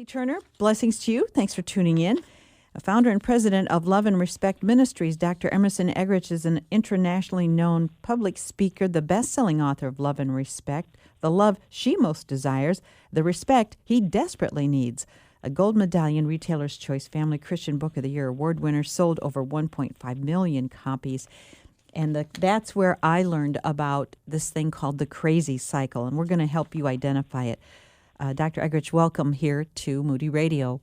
Turner, blessings to you. Thanks for tuning in. Founder and president of Love and Respect Ministries, Dr. Emerson Eggerichs is an internationally known public speaker, the best-selling author of Love and Respect, the love she most desires, the respect he desperately needs. A gold medallion, Retailer's Choice Family Christian Book of the Year award winner, sold over 1.5 million copies. And that's where I learned about this thing called the crazy cycle, and we're going to help you identify it. Dr. Eggerichs, welcome here to Moody Radio.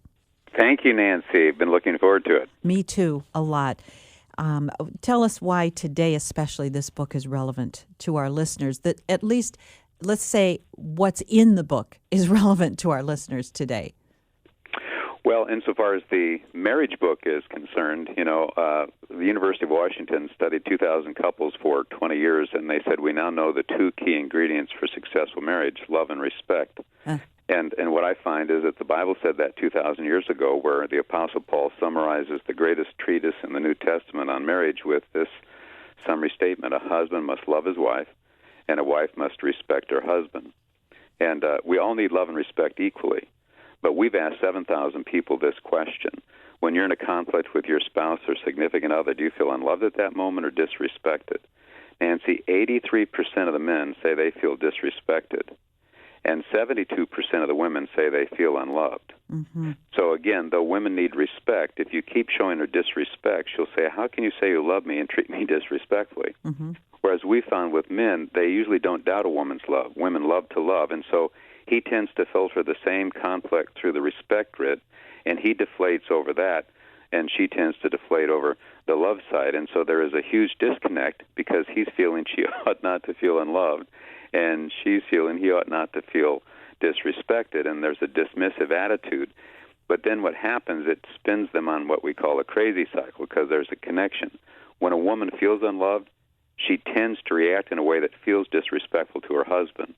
Thank you, Nancy. I've been looking forward to it. Me too, a lot. Tell us why today especially this book is relevant to our listeners, that at least, let's say, what's in the book is relevant to our listeners today. Well, insofar as the marriage book is concerned, the University of Washington studied 2,000 couples for 20 years, and they said we now know the two key ingredients for successful marriage, love and respect. And what I find is that the Bible said that 2,000 years ago, where the Apostle Paul summarizes the greatest treatise in the New Testament on marriage with this summary statement: a husband must love his wife, and a wife must respect her husband. And we all need love and respect equally. But we've asked 7,000 people this question. When you're in a conflict with your spouse or significant other, do you feel unloved at that moment or disrespected? Nancy, 83% of the men say they feel disrespected, and 72% of the women say they feel unloved. Mm-hmm. So again, though women need respect, if you keep showing her disrespect, she'll say, how can you say you love me and treat me disrespectfully? Mm-hmm. Whereas we found with men, they usually don't doubt a woman's love. Women love to love, and so he tends to filter the same conflict through the respect grid, and he deflates over that, and she tends to deflate over the love side. And so there is a huge disconnect because he's feeling she ought not to feel unloved, and she's feeling he ought not to feel disrespected, and there's a dismissive attitude. But then what happens, it spins them on what we call a crazy cycle because there's a connection. When a woman feels unloved, she tends to react in a way that feels disrespectful to her husband.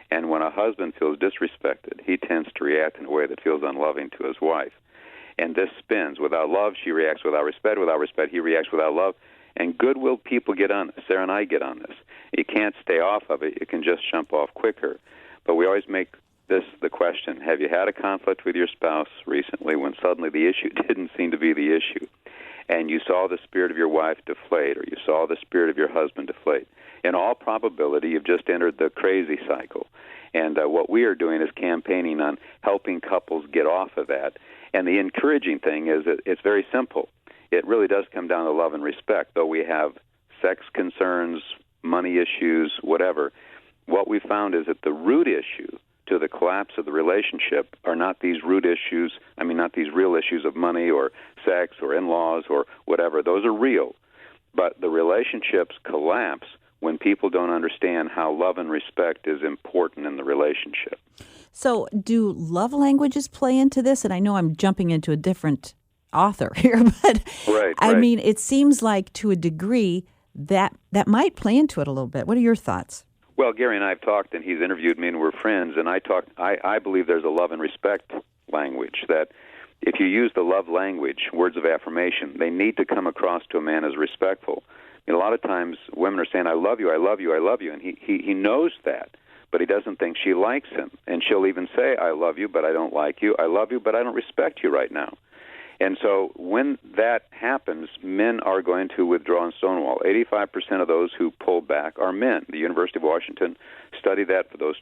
And when a husband feels disrespected, he tends to react in a way that feels unloving to his wife. And this spins. Without love, she reacts without respect. Without respect, he reacts without love. And good-willed people get on this. Sarah and I get on this. You can't stay off of it. You can just jump off quicker. But we always make this the question: have you had a conflict with your spouse recently when suddenly the issue didn't seem to be the issue, and you saw the spirit of your wife deflate, or you saw the spirit of your husband deflate? In all probability, you've just entered the crazy cycle. And what we are doing is campaigning on helping couples get off of that. And the encouraging thing is that it's very simple. It really does come down to love and respect, though we have sex concerns, money issues, whatever. What we found is that the root issue to the collapse of the relationship are not these root issues, not these real issues of money or sex or in-laws or whatever. Those are real. But the relationships collapse when people don't understand how love and respect is important in the relationship. So do love languages play into this? And I know I'm jumping into a different author here, but right. It seems like to a degree that might play into it a little bit. What are your thoughts? Well, Gary and I have talked, and he's interviewed me, and we're friends, and I believe there's a love and respect language, that if you use the love language, words of affirmation, they need to come across to a man as respectful. A lot of times women are saying, I love you, I love you, I love you, and he knows that, but he doesn't think she likes him. And she'll even say, I love you, but I don't like you. I love you, but I don't respect you right now. And so when that happens, men are going to withdraw and stonewall. 85% of those who pull back are men. The University of Washington studied that for those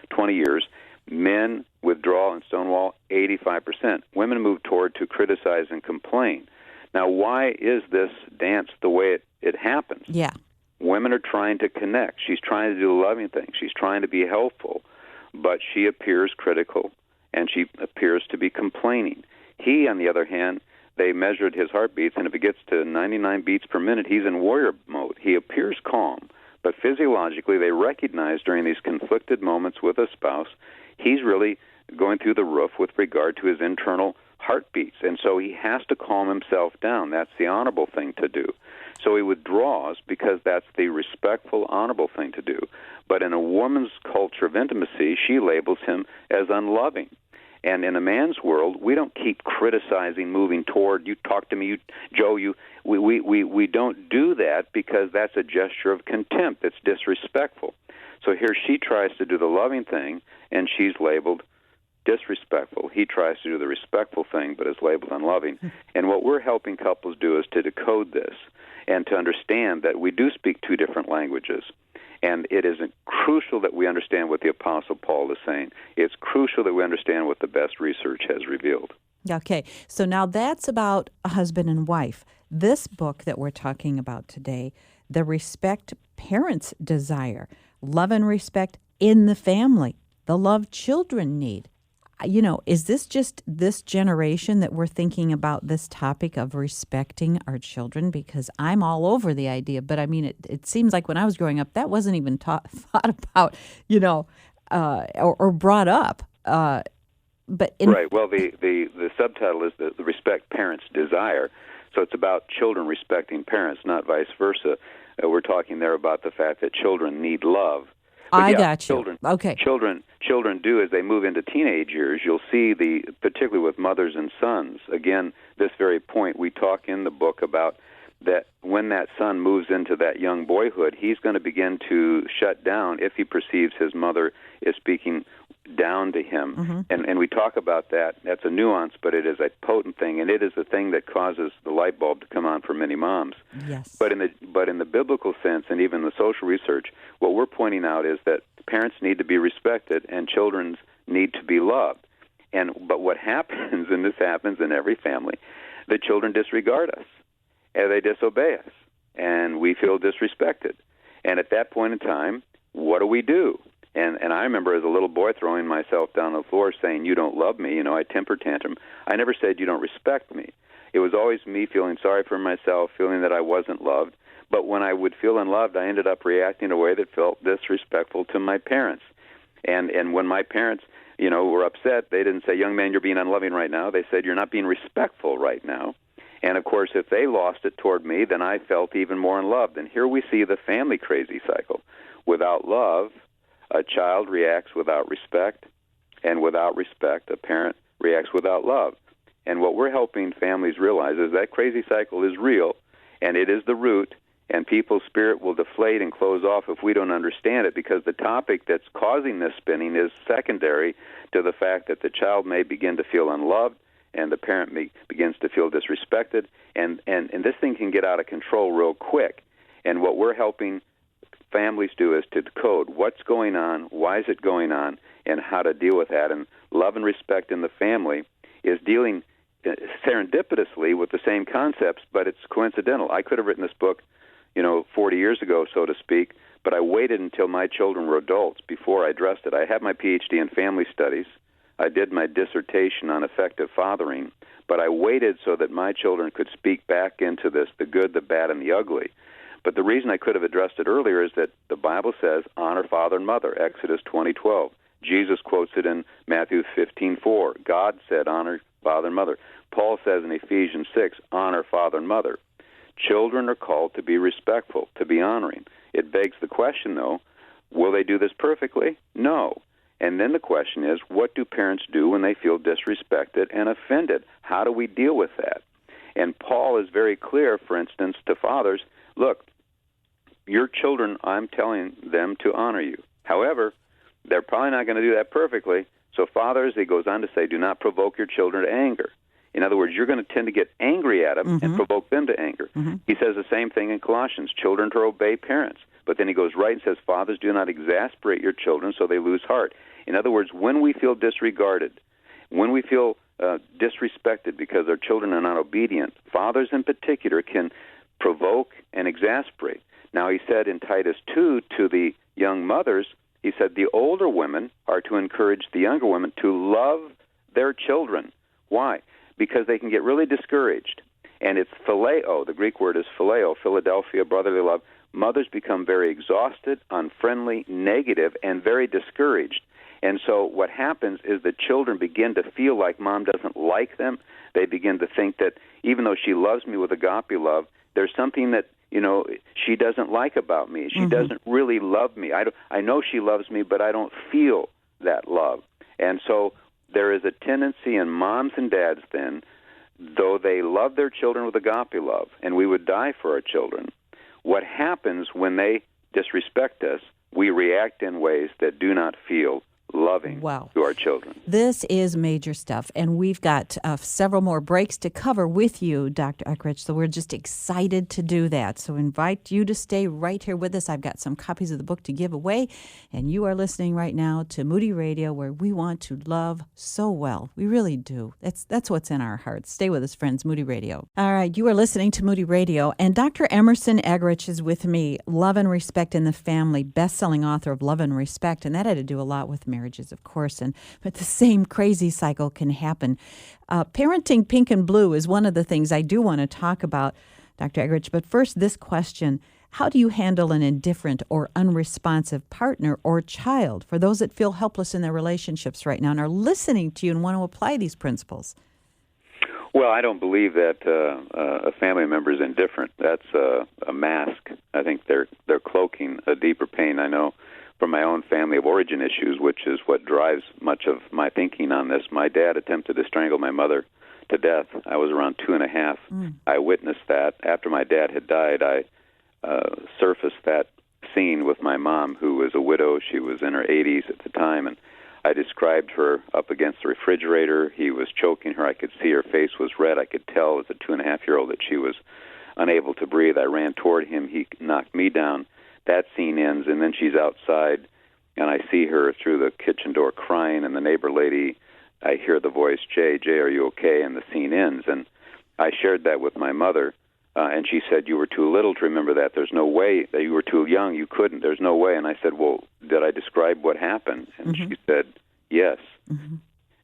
20 years. Men withdraw and stonewall 85%. Women move toward to criticize and complain. Now, why is this dance the way it happens? Yeah. Women are trying to connect. She's trying to do the loving thing. She's trying to be helpful, but she appears critical, and she appears to be complaining. He, on the other hand, they measured his heartbeats, and if it gets to 99 beats per minute, he's in warrior mode. He appears calm, but physiologically they recognize during these conflicted moments with a spouse, he's really going through the roof with regard to his internal heartbeats, and so he has to calm himself down. That's the honorable thing to do. So he withdraws because that's the respectful, honorable thing to do. But in a woman's culture of intimacy, she labels him as unloving. And in a man's world, we don't keep criticizing, moving toward, you talk to me, we don't do that because that's a gesture of contempt. It's disrespectful. So here she tries to do the loving thing, and she's labeled disrespectful. He tries to do the respectful thing, but is labeled unloving. And what we're helping couples do is to decode this and to understand that we do speak two different languages. And it is crucial that we understand what the Apostle Paul is saying. It's crucial that we understand what the best research has revealed. Okay, so now that's about a husband and wife. This book that we're talking about today, The Respect Parents Desire, Love and Respect in the Family, the love children need. You know, is this just this generation that we're thinking about this topic of respecting our children? Because I'm all over the idea, but I mean, it seems like when I was growing up, that wasn't even thought about, you know, or brought up. Right. Well, the subtitle is the Respect Parents Desire, so it's about children respecting parents, not vice versa. We're talking there about the fact that children need love. But I got you. Children, okay. Children do as they move into teenage years. You'll see particularly with mothers and sons. Again, this very point we talk in the book about that when that son moves into that young boyhood, he's going to begin to shut down if he perceives his mother is speaking down to him. Mm-hmm. And we talk about that. That's a nuance, but it is a potent thing, and it is the thing that causes the light bulb to come on for many moms. Yes. But in the biblical sense, and even the social research, what we're pointing out is that parents need to be respected and children need to be loved. But what happens, and this happens in every family, the children disregard us, and they disobey us, and we feel disrespected. And at that point in time, what do? And I remember as a little boy throwing myself down on the floor saying, "You don't love me." You know, I temper tantrum. I never said, "You don't respect me." It was always me feeling sorry for myself, feeling that I wasn't loved. But when I would feel unloved, I ended up reacting in a way that felt disrespectful to my parents. And when my parents, you know, were upset, they didn't say, "Young man, you're being unloving right now." They said, "You're not being respectful right now." And, of course, if they lost it toward me, then I felt even more unloved. And here we see the family crazy cycle. Without love, a child reacts without respect, and without respect, a parent reacts without love. And what we're helping families realize is that crazy cycle is real, and it is the root, and people's spirit will deflate and close off if we don't understand it, because the topic that's causing this spinning is secondary to the fact that the child may begin to feel unloved, and the parent begins to feel disrespected, and this thing can get out of control real quick. And what we're helping families do is to decode what's going on, why is it going on, and how to deal with that. And Love and Respect in the Family is dealing serendipitously with the same concepts, but it's coincidental. I could have written this book, 40 years ago, so to speak, but I waited until my children were adults before I addressed it. I had my PhD in family studies. I did my dissertation on effective fathering, but I waited so that my children could speak back into this, the good, the bad, and the ugly. But the reason I could have addressed it earlier is that the Bible says, honor father and mother, Exodus 20:12. Jesus quotes it in Matthew 15:4. God said, honor father and mother. Paul says in Ephesians 6, honor father and mother. Children are called to be respectful, to be honoring. It begs the question, though, will they do this perfectly? No. And then the question is, what do parents do when they feel disrespected and offended? How do we deal with that? And Paul is very clear, for instance, to fathers, look, your children, I'm telling them to honor you. However, they're probably not going to do that perfectly. So fathers, he goes on to say, do not provoke your children to anger. In other words, you're going to tend to get angry at them and provoke them to anger. He says the same thing in Colossians, children to obey parents. But then he goes right and says, fathers, do not exasperate your children so they lose heart. In other words, when we feel disregarded, when we feel disrespected because our children are not obedient, fathers in particular can provoke and exasperate. Now, he said in Titus 2 to the young mothers, he said the older women are to encourage the younger women to love their children. Why? Because they can get really discouraged. And it's phileo. The Greek word is phileo, Philadelphia, brotherly love. Mothers become very exhausted, unfriendly, negative, and very discouraged. And so what happens is the children begin to feel like mom doesn't like them. They begin to think that even though she loves me with agape love, there's something that, she doesn't like about me. She doesn't really love me. I know she loves me, but I don't feel that love. And so there is a tendency in moms and dads then, though they love their children with agape love, and we would die for our children, what happens when they disrespect us, we react in ways that do not feel loving Wow. to our children. This is major stuff, and we've got several more breaks to cover with you, Dr. Eggerichs, so we're just excited to do that. So invite you to stay right here with us. I've got some copies of the book to give away, and you are listening right now to Moody Radio, where we want to love so well. We really do. That's what's in our hearts. Stay with us, friends, Moody Radio. All right, you are listening to Moody Radio, and Dr. Emerson Eggerichs is with me, Love and Respect in the Family, best-selling author of Love and Respect, and that had to do a lot with marriages, of course. But the same crazy cycle can happen. Parenting pink and blue is one of the things I do want to talk about, Dr. Eggerichs. But first, this question: how do you handle an indifferent or unresponsive partner or child, for those that feel helpless in their relationships right now and are listening to you and want to apply these principles? Well, I don't believe that a family member is indifferent. That's a mask. I think they're cloaking a deeper pain. I know from my own family of origin issues, which is what drives much of my thinking on this. My dad attempted to strangle my mother to death. I was around 2.5. I witnessed that. After my dad had died, I surfaced that scene with my mom, who was a widow. She was in her 80s at the time, and I described her up against the refrigerator. He was choking her. I could see her face was red. I could tell as a 2.5-year-old that she was unable to breathe. I ran toward him. He knocked me down. That scene ends, and then she's outside, and I see her through the kitchen door crying, and the neighbor lady, I hear the voice, Jay, are you okay? And the scene ends. And I shared that with my mother, and she said, you were too little to remember that. There's no way. That you were too young. You couldn't. There's no way. And I said, well, did I describe what happened? And she said, yes.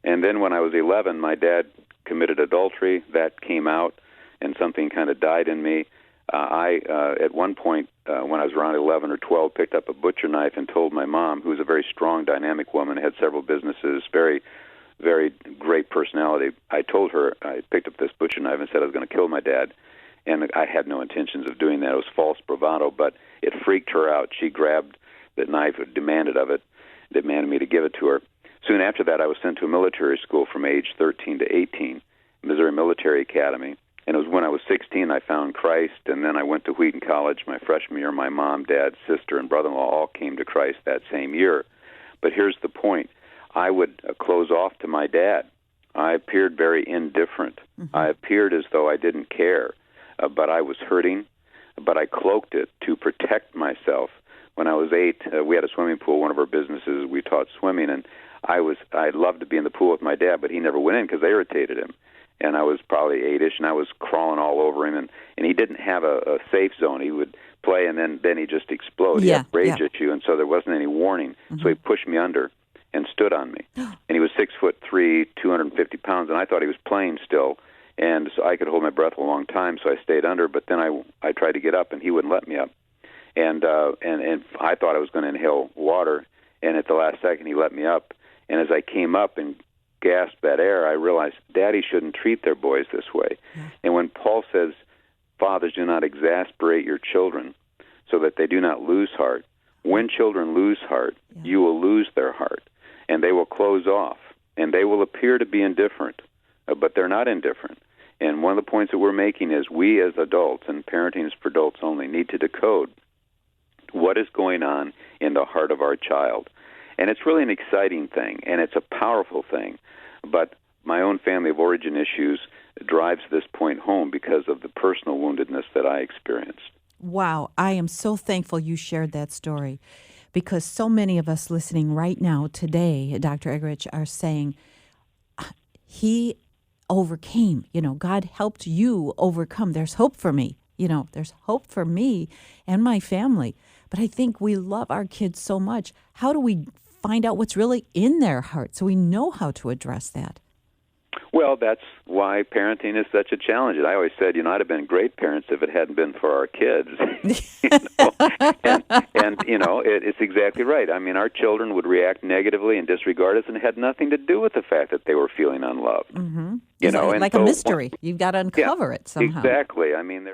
And then when I was 11, my dad committed adultery. That came out, and something kind of died in me. I, at one point, when I was around 11 or 12, picked up a butcher knife and told my mom, who was a very strong, dynamic woman, had several businesses, very, very great personality. I told her, I picked up this butcher knife and said I was going to kill my dad, and I had no intentions of doing that. It was false bravado, but it freaked her out. She grabbed the knife, demanded me to give it to her. Soon after that, I was sent to a military school from age 13 to 18, Missouri Military Academy. And it was when I was 16 I found Christ, and then I went to Wheaton College my freshman year. My mom, dad, sister, and brother-in-law all came to Christ that same year. But here's the point. I would close off to my dad. I appeared very indifferent. I appeared as though I didn't care, but I was hurting, but I cloaked it to protect myself. When I was 8, we had a swimming pool, one of our businesses. We taught swimming, and I'd love to be in the pool with my dad, but he never went in because I irritated him. And I was probably 8-ish, and I was crawling all over him, and he didn't have a safe zone. He would play, and then he'd just explode. He'd rage at you, and so there wasn't any warning. So he pushed me under and stood on me. And he was 6'3", 250 pounds, and I thought he was playing still. And so I could hold my breath a long time, so I stayed under, but then I tried to get up, and he wouldn't let me up. And I thought I was going to inhale water, and at the last second he let me up. And as I came up and gasped that air, I realized Daddy shouldn't treat their boys this way. And when Paul says, fathers, do not exasperate your children so that they do not lose heart, when children lose heart, you will lose their heart, and they will close off, and they will appear to be indifferent, but they're not indifferent. And one of the points that we're making is we as adults, and parenting is for adults only, need to decode what is going on in the heart of our child. And it's really an exciting thing, and it's a powerful thing. But my own family of origin issues drives this point home because of the personal woundedness that I experienced. Wow, I am so thankful you shared that story, because so many of us listening right now today, Dr. Eggerichs, are saying, he overcame. God helped you overcome. There's hope for me. There's hope for me and my family. But I think we love our kids so much. How do we find out what's really in their heart so we know how to address that? Well, that's why parenting is such a challenge. And I always said, I'd have been great parents if it hadn't been for our kids. It's exactly right. I mean, our children would react negatively and disregard us, and it had nothing to do with the fact that they were feeling unloved. Like a mystery. You've got to uncover it somehow. Exactly. I mean,